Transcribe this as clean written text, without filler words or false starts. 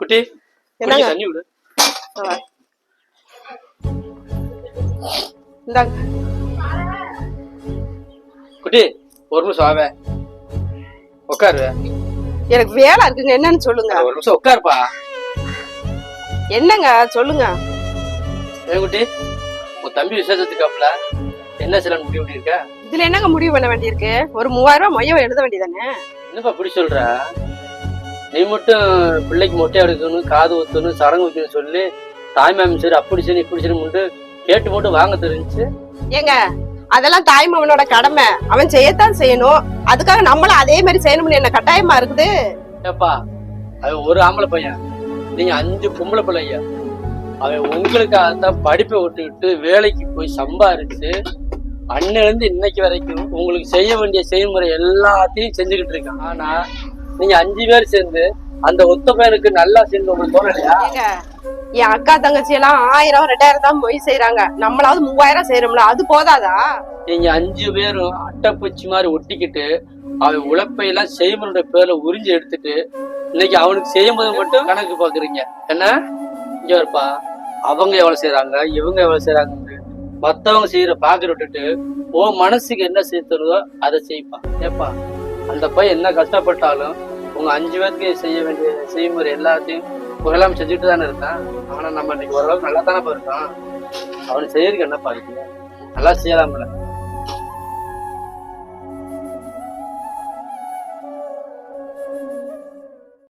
குட்டி என்னங்க? தண்ணி விடு. இந்தாங்க. குட்டி ஒரு நிமிஷம் ஆவே உட்காரு. எனக்கு வேலை இருக்குங்க, என்னன்னு சொல்லுங்க. ஒரு நிமிஷம் உட்காருப்பா. என்னங்க சொல்லுங்க. ஏன் குட்டி உன் தம்பி விசேஷத்துக்காப்புல என்ன செய்யலாம்னு முடிவு பண்ணிருக்க? இதுல என்னங்க முடிவு பண்ண வேண்டியிருக்கு? ஒரு 3000 ரூபாய் மொய்ய எழுத வேண்டியதானே. என்னப்பா அப்படி சொல்ற? நீ மட்டும் பிள்ளைக்கு மொட்டை எடுக்கணும், காது ஊத்தணும், சடங்கு வைக்கணும்னு சொல்லி தாய்மாமி சரி அப்படி சரி இப்படி சரி முண்டு கேட்டு போட்டு வாங்க தெரிஞ்சு. ஏங்க அதெல்லாம் தாய்மாமனோட கடமை, அவன் செய்யத்தான் செய்யணும். அதுக்காக நம்மளும் அதே மாதிரி செய்யணும்னு என்ன கட்டாயமா இருக்குது? ஏப்பா அவன் ஒரு ஆம்பளை பையன், நீங்க 5 பொம்பளை பிள்ளைங்க. அவன் உங்களுக்காக தான் படிப்பை விட்டுக்கிட்டு வேலைக்கு போய் சம்பாரிச்சு அன்னிலிருந்து இன்னைக்கு வரைக்கும் உங்களுக்கு செய்ய வேண்டிய செய்முறை எல்லாத்தையும் செஞ்சுக்கிட்டு இருக்கான். ஆனா நீங்க 5 பேர் சேர்ந்து அந்த ஒத்த பையனுக்கு நல்லா சேர்ந்து உங்களுக்கு தோணலையா? ஏங்க என் அக்கா தங்கச்சி எல்லாம் 1000 2000 தான் மொய் செய்யறாங்க, நம்மளாவது 3000 செய்யறோம்ல, அது போதாதா? நீங்க 5 பேரும் அட்டைப்பூச்சி மாதிரி ஒட்டிக்கிட்டு அவன் உழைப்பையெல்லாம் செய்முறை பேர்ல உறிஞ்சி எடுத்துட்டு இன்னைக்கு அவனுக்கு செய்யும்போது மட்டும் கணக்கு பாக்குறீங்க. என்ன இங்க இருப்பா, அவங்க எவ்வளவு செய்யறாங்க இவங்க எவ்வளவு செய்யறாங்க மத்தவங்க செய்யற பாக்குற விட்டுட்டு உன் மனசுக்கு என்ன செய்ய தருதோ அதை செய்ப்பா. ஏப்பா அந்த பையன் என்ன கஷ்டப்பட்டாலும் உங்க 5 பேருக்கு செய்ய வேண்டிய செய்முறை எல்லாத்தையும் புகழாம செஞ்சுட்டு தானே இருக்கான். ஆனா நம்ம இன்னைக்கு ஓரளவுக்கு நல்லா தானே இருக்கோம். அவனுக்கு செய்யறதுக்கு என்னப்பா இருக்கு, நல்லா செய்யலாம்ல.